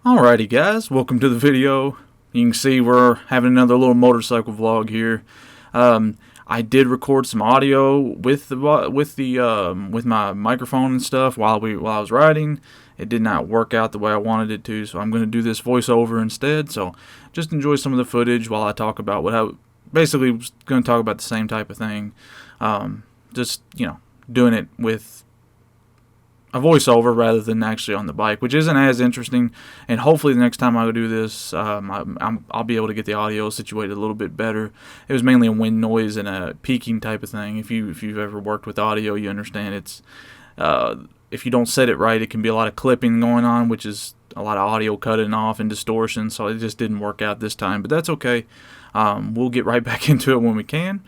Alrighty guys, welcome to the video. You can see we're having another little motorcycle vlog here. I did record some audio with my microphone and stuff while I was riding. It did not work out the way I wanted it to, so I'm going to do this voiceover instead. So just enjoy some of the footage while I talk about what I basically was going to talk about the same type of thing. Just doing it with a voiceover rather than actually on the bike, which isn't as interesting. And hopefully the next time I do this, I'll be able to get the audio situated a little bit better. It was mainly a wind noise and a peaking type of thing. If you've ever worked with audio, you understand it's if you don't set it right, it can be a lot of clipping going on, which is a lot of audio cutting off and distortion. So it just didn't work out this time, but that's okay. We'll get right back into it when we can.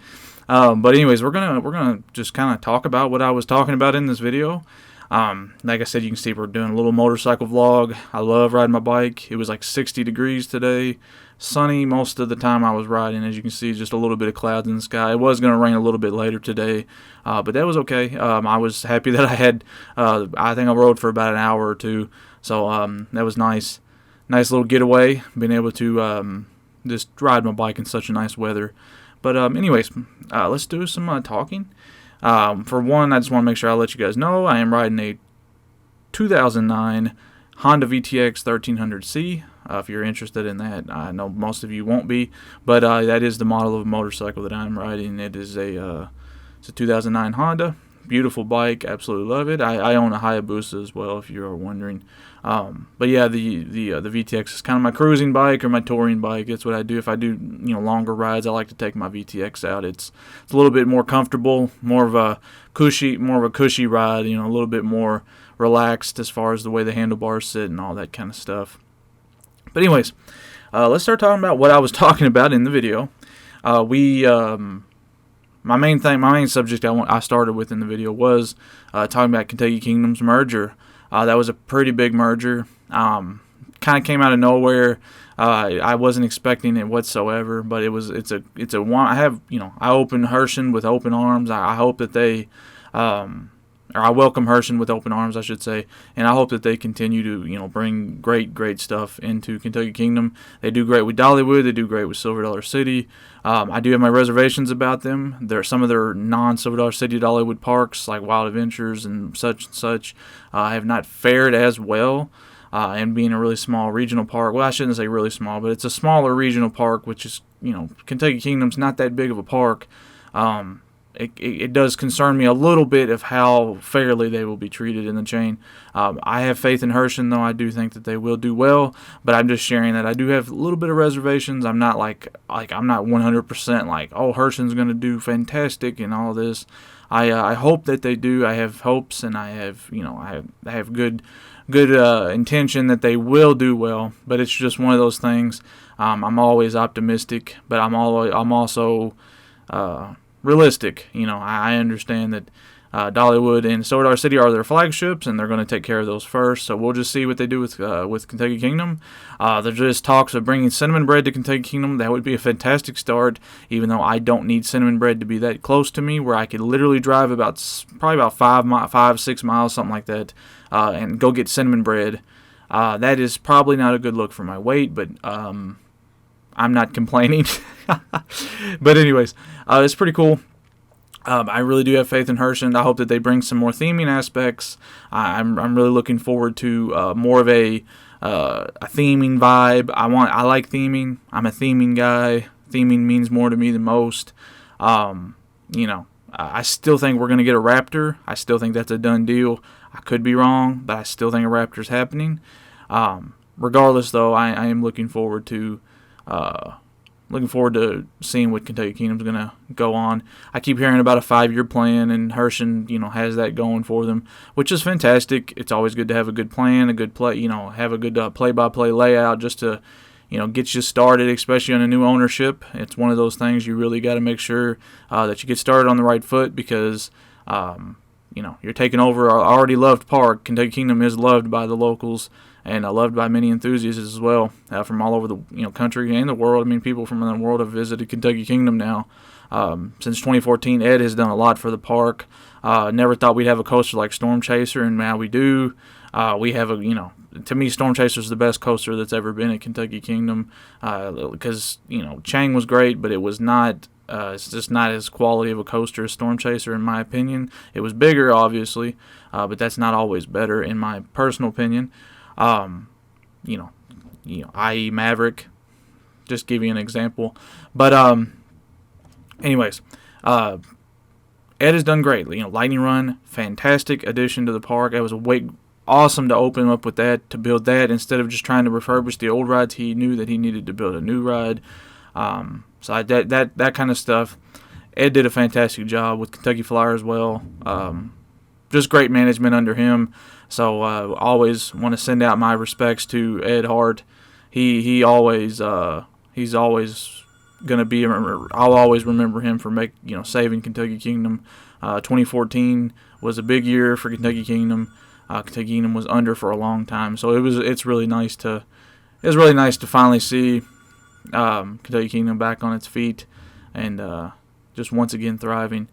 But anyways, we're gonna just kind of talk about what I was talking about in this video. Like I said, you can see we're doing a little motorcycle vlog. I love riding my bike. It was like 60 degrees today, sunny most of the time I was riding. As you can see, just a little bit of clouds in the sky. It was going to rain a little bit later today, but that was okay. I was happy that I had, I think I rode for about an hour or two, so that was nice. Nice little getaway, being able to just ride my bike in such a nice weather. But anyways, let's do some talking. For one, I just want to make sure I let you guys know I am riding a 2009 Honda VTX 1300C. If you're interested in that, I know most of you won't be, but that is the model of motorcycle that I'm riding. It is it's a 2009 Honda. Beautiful bike, absolutely love it. I own a Hayabusa as well, if you're wondering. But yeah, the VTX is kind of my cruising bike or my touring bike. That's what I do. If I do longer rides, I like to take my VTX out. It's a little bit more comfortable, more of a cushy ride. A little bit more relaxed as far as the way the handlebars sit and all that kind of stuff. But anyways, let's start talking about what I was talking about in the video. My main subject I started with in the video was talking about Kentucky Kingdom's merger. That was a pretty big merger. Kind of came out of nowhere. I wasn't expecting it whatsoever, but it's a one. I open Herschend with open arms. I hope that they or I welcome Herschend with open arms, I should say, and I hope that they continue to bring great stuff into Kentucky Kingdom. They do great with Dollywood. They do great with Silver Dollar City. I do have my reservations about them. There are some of their non-Silver Dollar City Dollywood parks, like Wild Adventures and such. Have not fared as well. And being a really small regional park, well, I shouldn't say really small, but it's a smaller regional park, which is, Kentucky Kingdom's not that big of a park. It does concern me a little bit of how fairly they will be treated in the chain. I have faith in Herschend, though. I do think that they will do well, but I'm just sharing that I do have a little bit of reservations. I'm not I'm not 100% like, oh, Herschend's going to do fantastic and all this. I hope that they do. I have hopes, and I have I have good intention that they will do well. But it's just one of those things. I'm always optimistic, but I'm also realistic. I understand that Dollywood and Silver Dollar City are their flagships, and they're going to take care of those first. So we'll just see what they do with Kentucky Kingdom. There's just talks of bringing cinnamon bread to Kentucky Kingdom. That would be a fantastic start, even though I don't need cinnamon bread to be that close to me, where I could literally drive probably about 5-6 miles, something like that, and go get cinnamon bread. That is probably not a good look for my weight, but I'm not complaining. But anyways, it's pretty cool. I really do have faith in Herschend. I hope that they bring some more theming aspects. I'm really looking forward to more of a theming vibe. I like theming. I'm a theming guy. Theming means more to me than most. I still think we're going to get a Raptor. I still think that's a done deal. I could be wrong, but I still think a Raptor's happening. Regardless, though, I am looking forward to seeing what Kentucky Kingdom's going to go on. I keep hearing about a 5-year plan, and Herschend, has that going for them, which is fantastic. It's always good to have a good plan, a good play, have a good play-by-play layout just to, get you started, especially on a new ownership. It's one of those things you really got to make sure that you get started on the right foot, because you're taking over an already loved park. Kentucky Kingdom is loved by the locals, and loved by many enthusiasts as well, from all over the country and the world. I mean, people from the world have visited Kentucky Kingdom now. Since 2014, Ed has done a lot for the park. Never thought we'd have a coaster like Storm Chaser, and now we do. We have to me, Storm Chaser is the best coaster that's ever been at Kentucky Kingdom, because Chang was great, but it was not. It's just not as quality of a coaster as Storm Chaser, in my opinion. It was bigger, obviously, but that's not always better, in my personal opinion. I.e. Maverick, just give you an example. But anyways, Ed has done great. Lightning Run, fantastic addition to the park. It was awesome to open up with that, to build that instead of just trying to refurbish the old rides. He knew that he needed to build a new ride. So that kind of stuff. Ed did a fantastic job with Kentucky Flyer as well. Just great management under him. So always want to send out my respects to Ed Hart. He's always gonna be. I'll always remember him for saving Kentucky Kingdom. 2014 was a big year for Kentucky Kingdom. Kentucky Kingdom was under for a long time, so it's really nice to finally see Kentucky Kingdom back on its feet and just once again thriving.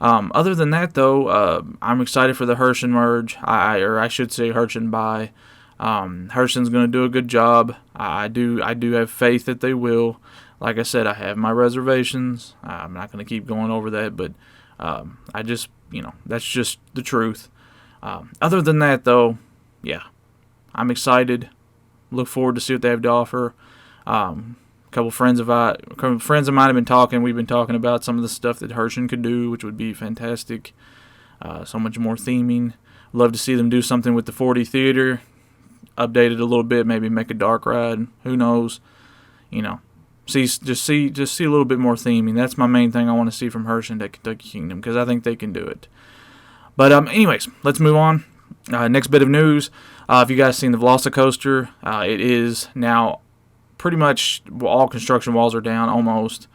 Other than that, though, I'm excited for the Herschend merge. I should say Herschend buy. Herschend's going to do a good job. I do have faith that they will. Like I said, I have my reservations. I'm not going to keep going over that, but that's just the truth. Other than that, though, yeah, I'm excited. Look forward to see what they have to offer. A couple friends of mine have been talking. We've been talking about some of the stuff that Herschend could do, which would be fantastic. So much more theming. Love to see them do something with the 4D theater, update it a little bit, maybe make a dark ride. Who knows? Just see a little bit more theming. That's my main thing I want to see from Herschend at Kentucky Kingdom, because I think they can do it. But anyways, let's move on. Next bit of news. If you guys seen the Veloz Coaster, it is now pretty much all construction walls are down almost.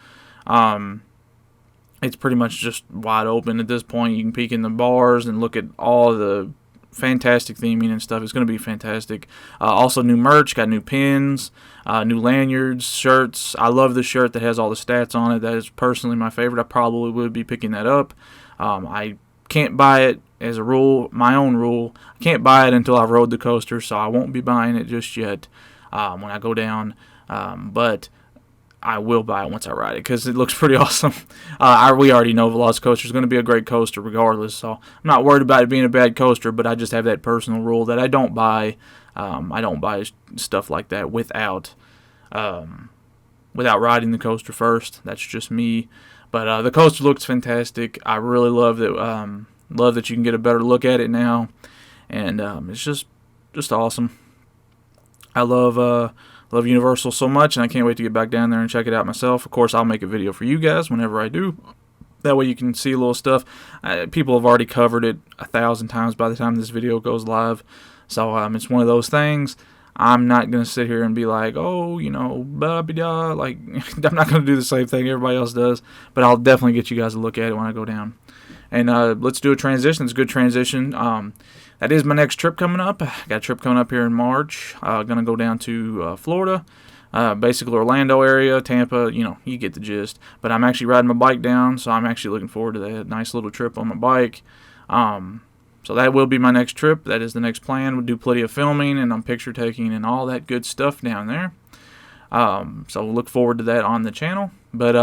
It's pretty much just wide open at this point. You can peek in the bars and look at all the fantastic theming and stuff. It's going to be fantastic. Also new merch, got new pins, new lanyards, shirts. I love the shirt that has all the stats on it. That is personally my favorite. I probably would be picking that up. I can't buy it as a rule, my own rule. I can't buy it until I've rode the coaster, so I won't be buying it just yet when I go down. But I will buy it once I ride it, because it looks pretty awesome. We already know Veloz Coaster is going to be a great coaster regardless, so I'm not worried about it being a bad coaster, but I just have that personal rule that I don't buy stuff like that without riding the coaster first. That's just me. But the coaster looks fantastic. I really love that you can get a better look at it now, and it's just awesome. I love Universal so much, and I can't wait to get back down there and check it out myself. Of course, I'll make a video for you guys whenever I do. That way you can see a little stuff. People have already covered it 1,000 times by the time this video goes live. So it's one of those things. I'm not going to sit here and be like, blah, blah, blah. Like, I'm not going to do the same thing everybody else does. But I'll definitely get you guys a look at it when I go down. And let's do a transition. It's a good transition. That is my next trip coming up. I got a trip coming up here in March. Going to go down to Florida. Basically Orlando area, Tampa, you get the gist. But I'm actually riding my bike down, so I'm actually looking forward to that nice little trip on my bike. So that will be my next trip. That is the next plan. We'll do plenty of filming, and I'm picture taking and all that good stuff down there. So we'll look forward to that on the channel. But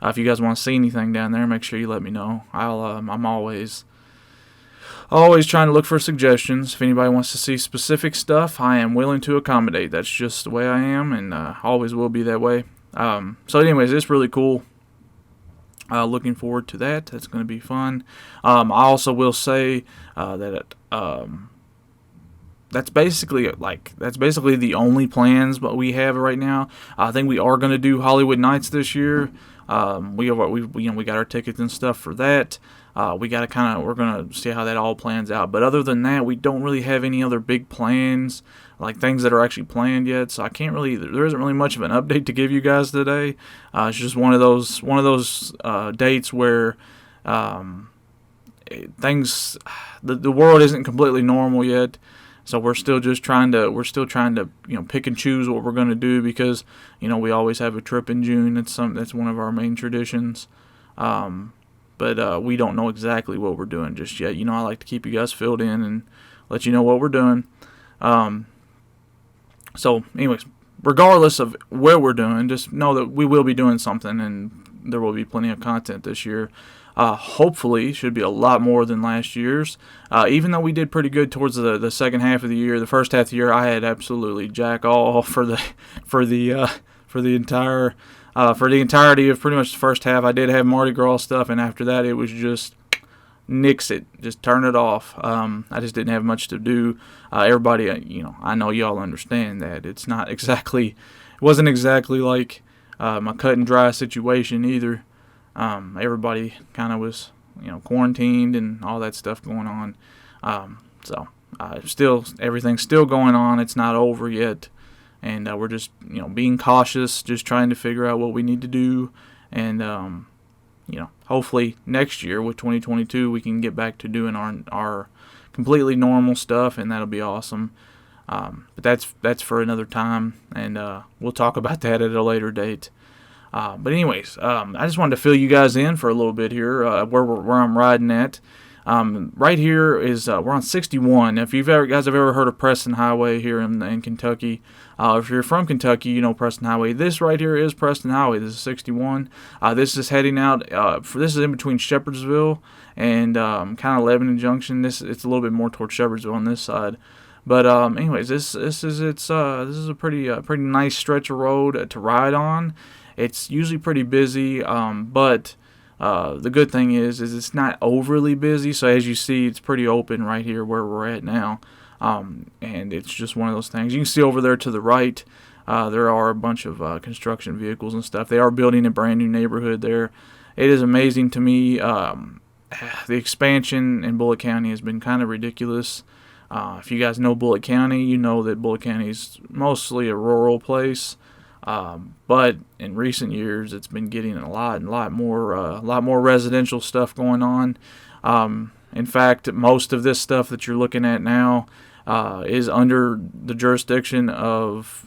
if you guys want to see anything down there, make sure you let me know. I'm always trying to look for suggestions. If anybody wants to see specific stuff, I am willing to accommodate. That's just the way I am, and always will be that way. So anyways, it's really cool. Looking forward to that. That's going to be fun. I also will say that that's basically the only plans but we have right now. I think we are going to do Hollywood Nights this year. We got our tickets and stuff for that. We're going to see how that all plans out. But other than that, we don't really have any other big plans, like things that are actually planned yet. So there isn't really much of an update to give you guys today. It's just one of those dates where the world isn't completely normal yet. So we're still trying to pick and choose what we're going to do, because we always have a trip in June. That's one of our main traditions. But we don't know exactly what we're doing just yet. I like to keep you guys filled in and let you know what we're doing. So, anyways, regardless of where we're doing, just know that we will be doing something, and there will be plenty of content this year. Hopefully, should be a lot more than last year's. Even though we did pretty good towards the second half of the year, the first half of the year I had absolutely jack all for the entirety of pretty much the first half. I did have Mardi Gras stuff, and after that it was just nix it, just turn it off. I just didn't have much to do. Everybody, I know y'all understand that it wasn't exactly like my cut and dry situation either. Everybody kind of was, quarantined and all that stuff going on. Still, everything's still going on. It's not over yet. And we're just, being cautious, just trying to figure out what we need to do. And, hopefully next year with 2022, we can get back to doing our completely normal stuff, and that'll be awesome. But that's for another time, and we'll talk about that at a later date. But anyways, I just wanted to fill you guys in for a little bit here, where I'm riding at. Right here is we're on 61. If you guys have ever heard of Preston Highway here in Kentucky, if you're from Kentucky, you know Preston Highway. This right here is Preston Highway. This is 61. This is heading out. This is in between Shepherdsville and kind of Lebanon Junction. It's a little bit more towards Shepherdsville on this side. But anyways, this is a pretty nice stretch of road to ride on. It's usually pretty busy, but the good thing is it's not overly busy. So as you see, it's pretty open right here where we're at now, and it's just one of those things. You can see over there to the right, there are a bunch of construction vehicles and stuff. They are building a brand new neighborhood there. It is amazing to me. The expansion in Bullitt County has been kind of ridiculous. If you guys know Bullitt County, you know that Bullitt County is mostly a rural place. But in recent years, it's been getting a lot more residential stuff going on. In fact, most of this stuff that you're looking at now is under the jurisdiction of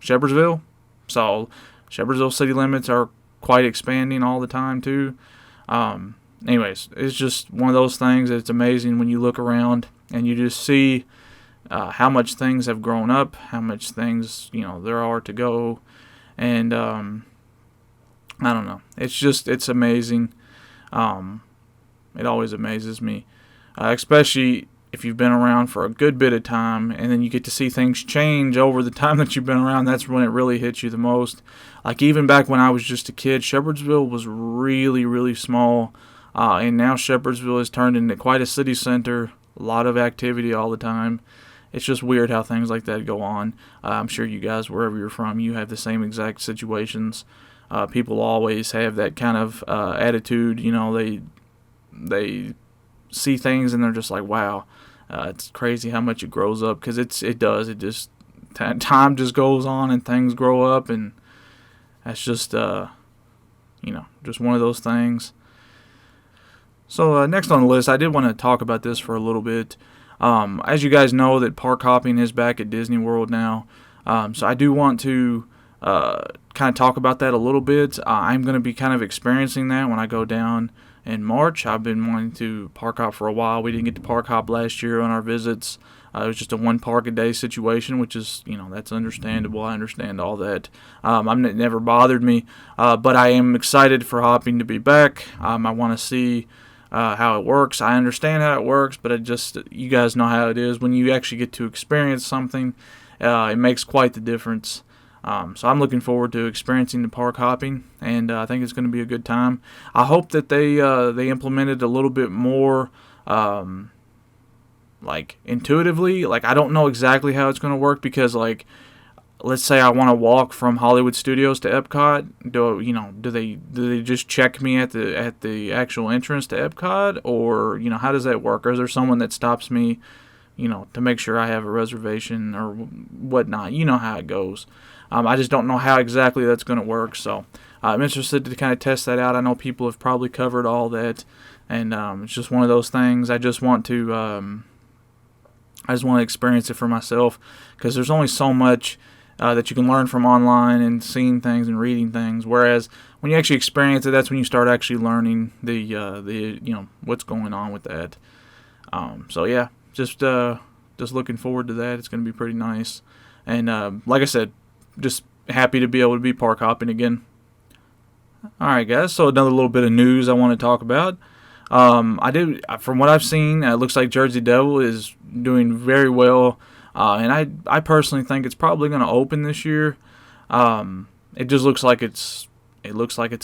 Shepherdsville. So Shepherdsville city limits are quite expanding all the time too. Anyways, it's just one of those things. It's amazing when you look around and you just see how much things have grown up, how much things there are to go, and I don't know. It's amazing. It always amazes me, especially if you've been around for a good bit of time, and then you get to see things change over the time that you've been around. That's when it really hits you the most. Like even back when I was just a kid, Shepherdsville was really, really small, and now Shepherdsville has turned into quite a city center. A lot of activity all the time. It's just weird how things like that go on. I'm sure you guys, wherever you're from, you have the same exact situations. People always have that kind of attitude. They see things and they're just like, wow, it's crazy how much it grows up, because it does. It just time just goes on and things grow up, and that's just just one of those things. So next on the list, I did want to talk about this for a little bit. As you guys know, that park hopping is back at Disney World now. So I do want to kind of talk about that a little bit. I'm going to be kind of experiencing that when I go down in March. I've been wanting to park hop for a while. We didn't get to park hop last year on our visits. It was just a one park a day situation, which is, that's understandable. I understand all that. It never bothered me, but I am excited for hopping to be back. I want to see how it works. I understand how it works, but you guys know how it is. When you actually get to experience something, it makes quite the difference. So I'm looking forward to experiencing the park hopping, and I think it's going to be a good time. I hope that they implemented a little bit more intuitively. I don't know exactly how it's going to work, because let's say I want to walk from Hollywood Studios to Epcot. Do they just check me at the actual entrance to Epcot, or how does that work? Or is there someone that stops me, to make sure I have a reservation or whatnot? You know how it goes. I just don't know how exactly that's going to work. So I'm interested to kind of test that out. I know people have probably covered all that, and it's just one of those things. I just want to experience it for myself, because there's only so much that you can learn from online and seeing things and reading things. Whereas when you actually experience it, that's when you start actually learning the what's going on with that. So yeah, just just looking forward to that. It's going to be pretty nice. And like I said, just happy to be able to be park hopping again. All right, guys. So another little bit of news I want to talk about. From what I've seen, it looks like Jersey Devil is doing very well, and I personally think it's probably going to open this year. It just looks like it's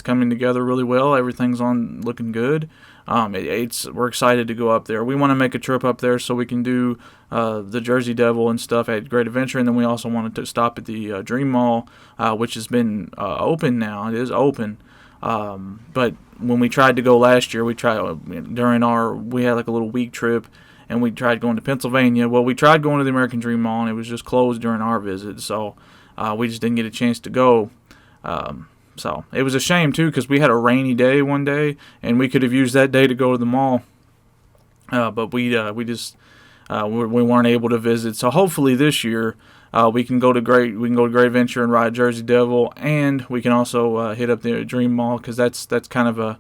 coming together really well. Everything's looking good. We're excited to go up there. We want to make a trip up there so we can do the Jersey Devil and stuff at Great Adventure, and then we also wanted to stop at the Dream Mall, which has been open now. It is open. But when we tried to go last year, we had like a little week trip, and we tried going to Pennsylvania. Well, we tried going to the American Dream Mall, and it was just closed during our visit, so we just didn't get a chance to go. So it was a shame too, because we had a rainy day one day, and we could have used that day to go to the mall. But we weren't able to visit. So hopefully this year we can go to Great Adventure and ride Jersey Devil, and we can also hit up the Dream Mall, because that's kind of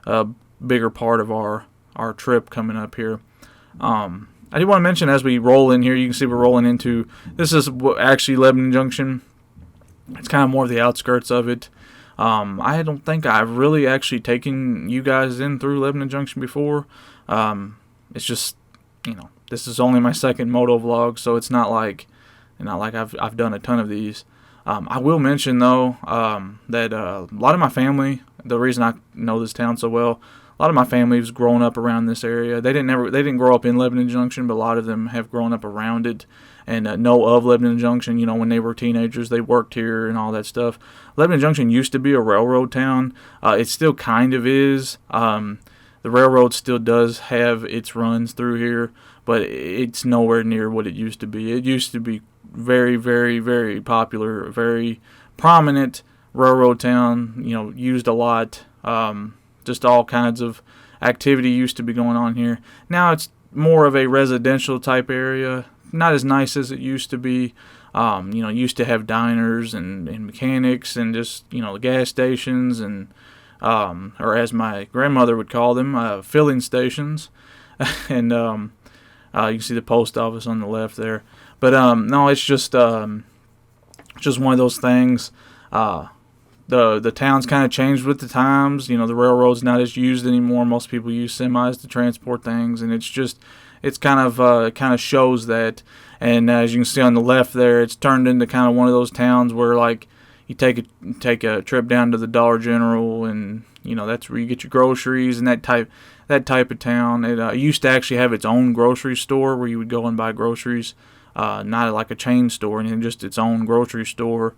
a bigger part of our trip coming up here. I do want to mention, as we roll in here, you can see we're rolling into, this is actually Lebanon Junction. It's kind of more of the outskirts of it. I don't think I've really actually taken you guys in through Lebanon Junction before. It's just, this is only my second Motovlog, so it's not like I've done a ton of these. I will mention though that a lot of my family, the reason I know this town so well, a lot of my family was grown up around this area. They didn't grow up in Lebanon Junction, but a lot of them have grown up around it and know of Lebanon Junction. When they were teenagers, they worked here and all that stuff. Lebanon Junction used to be a railroad town. It still kind of is. The railroad still does have its runs through here, but it's nowhere near what it used to be. It used to be very, very, very popular, very prominent railroad town. Used a lot. Just all kinds of activity used to be going on here. Now it's more of a residential type area. Not as nice as it used to be. Used to have diners and mechanics and just, the gas stations and, or as my grandmother would call them, filling stations. And you can see the post office on the left there. But no, it's just one of those things. The town's kind of changed with the times. The railroad's not as used anymore. Most people use semis to transport things, and it's kind of shows that. And as you can see on the left there, it's turned into kind of one of those towns where, like, you take a trip down to the Dollar General, and that's where you get your groceries and that type of town. It used to actually have its own grocery store where you would go and buy groceries, not like a chain store, and just its own grocery store.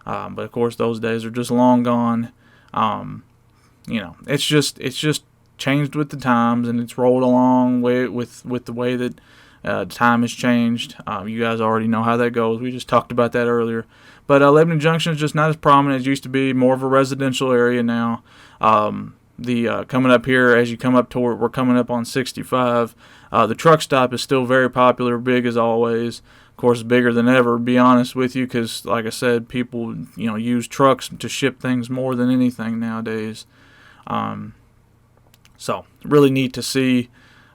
But of course, those days are just long gone. It's just changed with the times, and it's rolled along with the way that time has changed. You guys already know how that goes. We just talked about that earlier. But Lebanon Junction is just not as prominent as it used to be. More of a residential area now. Coming up here, as you come up toward, we're coming up on 65. The truck stop is still very popular, big as always. Of course, bigger than ever, to be honest with you, because, like I said, people use trucks to ship things more than anything nowadays. So really neat to see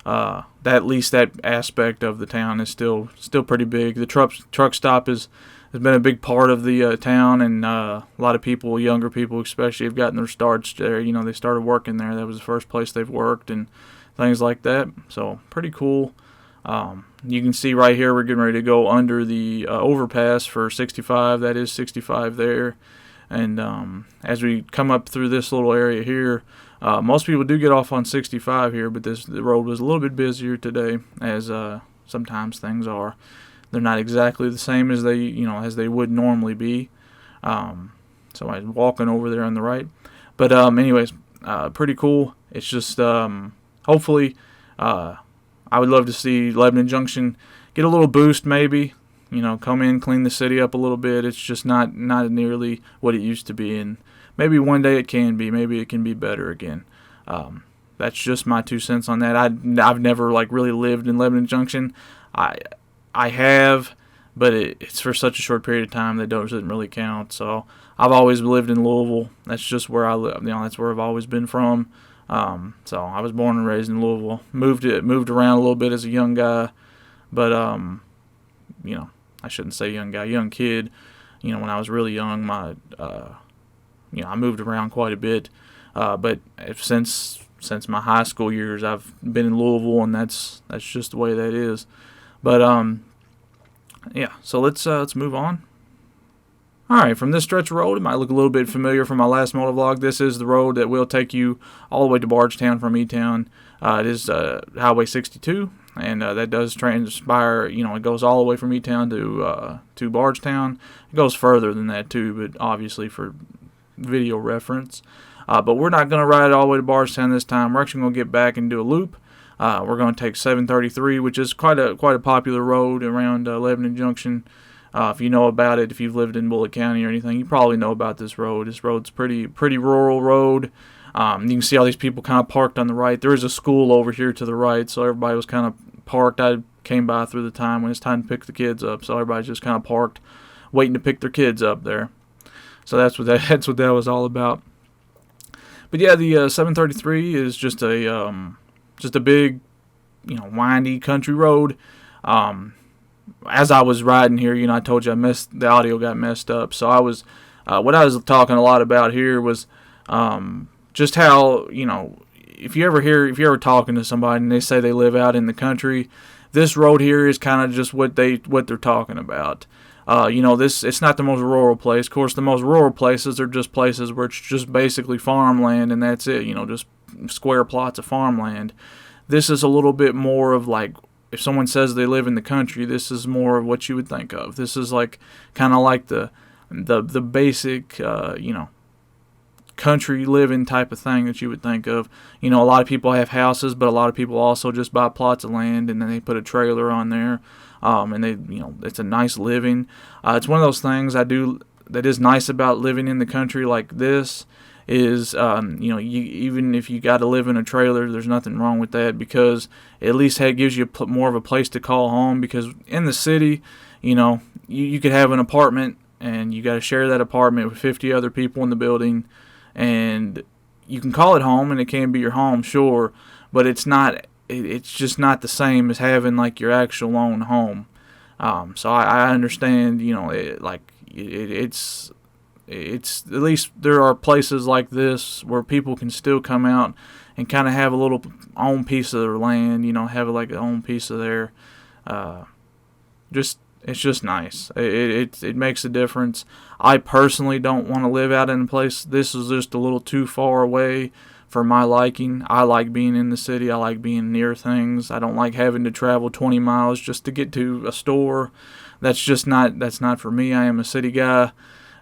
that at least that aspect of the town is still pretty big. The truck stop has been a big part of the town, and a lot of people, younger people especially, have gotten their starts there. They started working there. That was the first place they've worked and things like that. So pretty cool. You can see right here we're getting ready to go under the overpass for 65. That is 65 there. And as we come up through this little area here, most people do get off on 65 here, but the road was a little bit busier today, as sometimes things are. They're not exactly the same as they would normally be. So I'm walking over there on the right. But anyways, pretty cool. It's just hopefully I would love to see Lebanon Junction get a little boost, maybe. Come in, clean the city up a little bit. It's just not nearly what it used to be, and maybe one day it can be. Maybe it can be better again. That's just my 2 cents on that. I've never really lived in Lebanon Junction. I have, but it's for such a short period of time that doesn't really count. So I've always lived in Louisville. That's just where I live. That's where I've always been from. So I was born and raised in Louisville. Moved around a little bit as a young guy. But I shouldn't say young guy, young kid. When I was really young, I moved around quite a bit. But since my high school years, I've been in Louisville, and that's just the way that is. But yeah. So let's move on. Alright, from this stretch of road, it might look a little bit familiar from my last motovlog. This is the road that will take you all the way to Bardstown from E-Town. It is Highway 62, and that does transpire, it goes all the way from E-Town to Bardstown. It goes further than that too, but obviously for video reference. But we're not going to ride all the way to Bardstown this time. We're actually going to get back and do a loop. We're going to take 733, which is quite a popular road around Lebanon Junction. If you know about it, if you've lived in Bullitt County or anything, you probably know about this road. This road's pretty rural road. You can see all these people kind of parked on the right. There is a school over here to the right, so everybody was kind of parked. I came by through the time when it's time to pick the kids up, so everybody's just kind of parked, waiting to pick their kids up there. So that's what that was all about. But yeah, the 733 is just a big, windy country road. As I was riding here, I told you the audio got messed up. So I was, what I was talking a lot about here was, just how, if you're ever talking to somebody and they say they live out in the country, this road here is kind of just what they're talking about. It's not the most rural place. Of course, the most rural places are just places where it's just basically farmland and that's it, just square plots of farmland. This is a little bit more of like, if someone says they live in the country, this is more of what you would think of. This is kind of like the basic, country living type of thing that you would think of. A lot of people have houses, but a lot of people also just buy plots of land and then they put a trailer on there. And they, it's a nice living. It's one of those things that is nice about living in the country like this. Is even if you got to live in a trailer, there's nothing wrong with that, because at least it gives you more of a place to call home. Because in the city, you could have an apartment and you got to share that apartment with 50 other people in the building, and you can call it home and it can be your home, sure, but it's not. It's just not the same as having like your actual own home. So I understand, it's at least there are places like this where people can still come out and kind of have a little own piece of their land, have like a own piece of their, it's just nice. It makes a difference. I personally don't want to live out in a place. This is just a little too far away for my liking. I like being in the city. I like being near things. I don't like having to travel 20 miles just to get to a store. That's not for me. I am a city guy.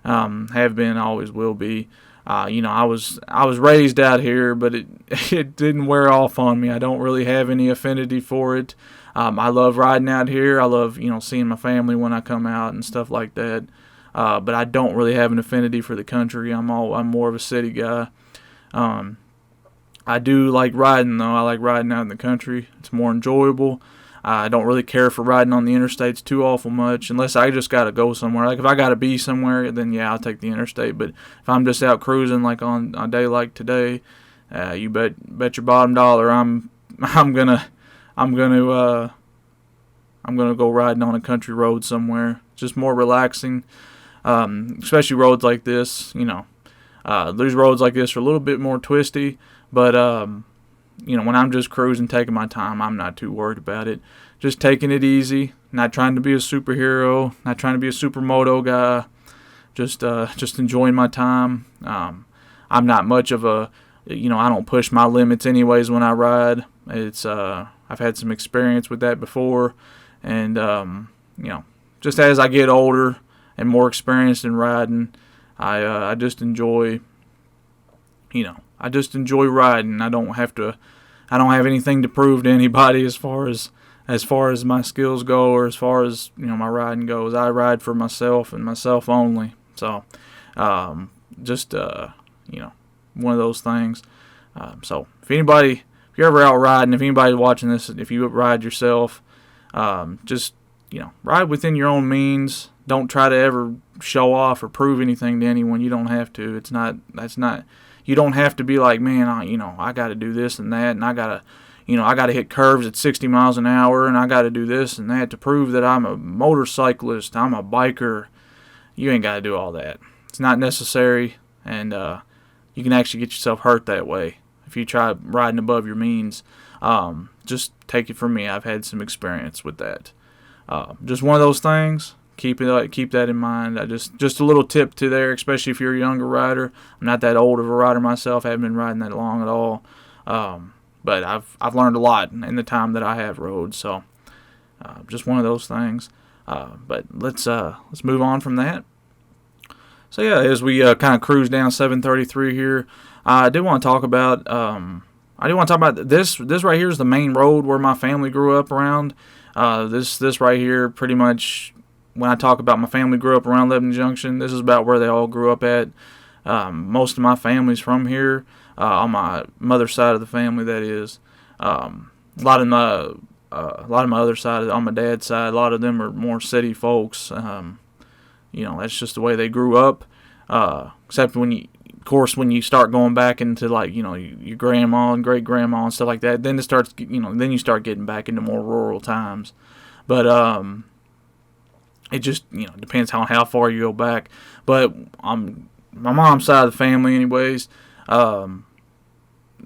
Have been, always will be. I was raised out here, but it didn't wear off on me. I don't really have any affinity for it. I love riding out here. I love, seeing my family when I come out and stuff like that. But I don't really have an affinity for the country. I'm more of a city guy. I do like riding though. I like riding out in the country. It's more enjoyable. I don't really care for riding on the interstates too awful much, unless I just gotta go somewhere. Like if I gotta be somewhere, then yeah, I'll take the interstate. But if I'm just out cruising, like on a day like today, you bet your bottom dollar I'm gonna go riding on a country road somewhere. Just more relaxing, especially roads like this. These roads like this are a little bit more twisty, but when I'm just cruising, taking my time, I'm not too worried about it. Just taking it easy, not trying to be a superhero, not trying to be a supermoto guy, just enjoying my time. I'm not much of a, I don't push my limits anyways when I ride. I've had some experience with that before, and, just as I get older and more experienced in riding, I just enjoy, riding. I don't have anything to prove to anybody as far as my skills go, or as far as, my riding goes. I ride for myself and myself only. So, one of those things. So if you're ever out riding, if anybody's watching this, if you ride yourself, just, ride within your own means. Don't try to ever show off or prove anything to anyone. You don't have to. You don't have to be like, man, I got to do this and that, and I got to, I got to hit curves at 60 miles an hour, and I got to do this and that to prove that I'm a motorcyclist, I'm a biker. You ain't got to do all that. It's not necessary, and you can actually get yourself hurt that way if you try riding above your means. Just take it from me. I've had some experience with that. Just one of those things. Keep that in mind. Just a little tip to there, especially if you're a younger rider. I'm not that old of a rider myself. I haven't been riding that long at all. But I've learned a lot in the time that I have rode. So just one of those things. But let's move on from that. So yeah, as we kind of cruise down 733 here, I did want to talk about this. This right here is the main road where my family grew up around. This right here, pretty much, when I talk about my family grew up around Lebanon Junction, this is about where they all grew up at. Most of my family's from here, on my mother's side of the family, that is. A lot of my other side, on my dad's side, a lot of them are more city folks. That's just the way they grew up. Except when you start going back into your grandma and great grandma and stuff like that, then it starts, then you start getting back into more rural times. But it just depends on how far you go back. But my mom's side of the family, anyways.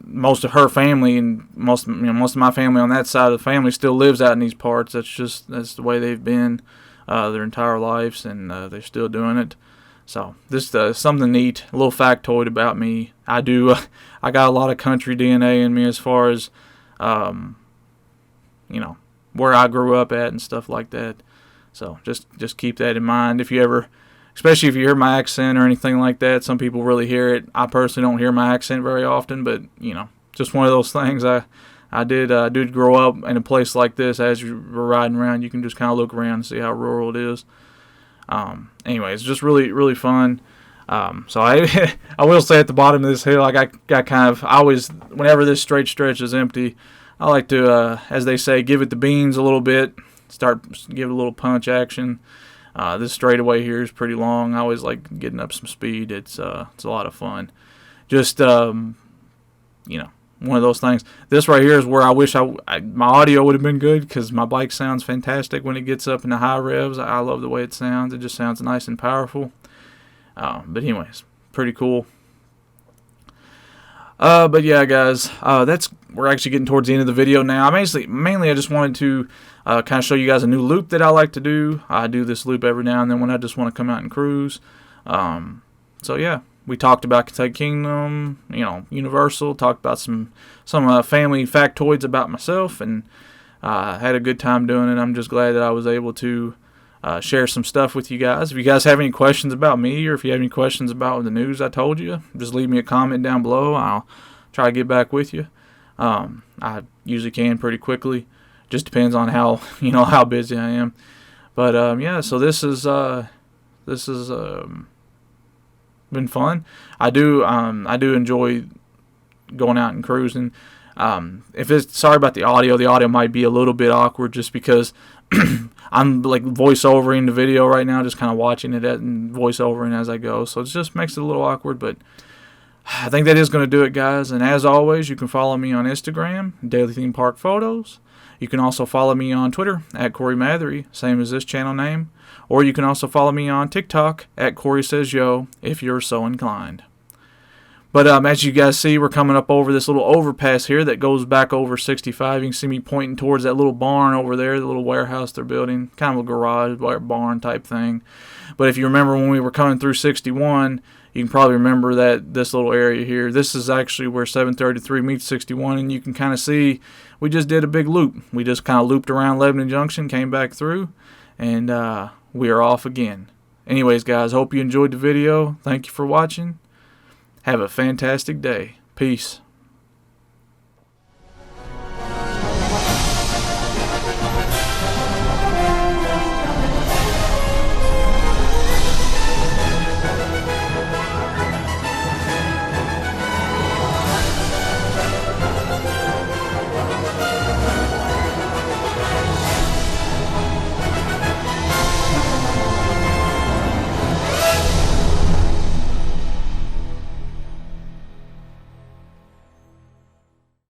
Most of her family and most of my family on that side of the family still lives out in these parts. That's the way they've been their entire lives, and they're still doing it. So this is something neat, a little factoid about me. I got a lot of country DNA in me as far as where I grew up at and stuff like that. So just keep that in mind. Especially if you hear my accent or anything like that, some people really hear it. I personally don't hear my accent very often, but just one of those things. I did grow up in a place like this. As you were riding around, you can just kind of look around and see how rural it is. Anyways, just really, really fun. So I will say at the bottom of this hill, I always, whenever this straight stretch is empty, I like to, as they say, give it the beans a little bit, give it a little punch action. This straightaway here is pretty long. I always like getting up some speed. It's a lot of fun. Just, one of those things. This right here is where I wish my audio would have been good, because my bike sounds fantastic when it gets up in the high revs. I love the way it sounds. It just sounds nice and powerful. But anyways, pretty cool. But yeah, guys, we're actually getting towards the end of the video now. Mainly I just wanted to kind of show you guys a new loop that I like to do. I do this loop every now and then when I just want to come out and cruise. So yeah. We talked about Kentucky Kingdom, Universal, talked about some family factoids about myself, and had a good time doing it. I'm just glad that I was able to share some stuff with you guys. If you guys have any questions about me, or if you have any questions about the news I told you, just leave me a comment down below. I'll try to get back with you. I usually can pretty quickly. Just depends on how busy I am. But yeah, so this is been fun. I do enjoy going out and cruising. Sorry about the audio might be a little bit awkward just because I'm like voiceovering the video right now, just kind of watching it and voiceovering as I go, so it just makes it a little awkward, but I think that is going to do it, guys. And as always, you can follow me on Instagram, Daily Theme Park Photos. You can also follow me on Twitter at Corey Mathery, same as this channel name. Or you can also follow me on TikTok at Corey Says Yo, if you're so inclined. But as you guys see, we're coming up over this little overpass here that goes back over 65. You can see me pointing towards that little barn over there, the little warehouse they're building. Kind of a garage, barn type thing. But if you remember when we were coming through 61, you can probably remember that this little area here, this is actually where 733 meets 61, and you can kind of see we just did a big loop. We just kind of looped around Lebanon Junction, came back through, and we are off again. Anyways, guys, hope you enjoyed the video. Thank you for watching. Have a fantastic day. Peace.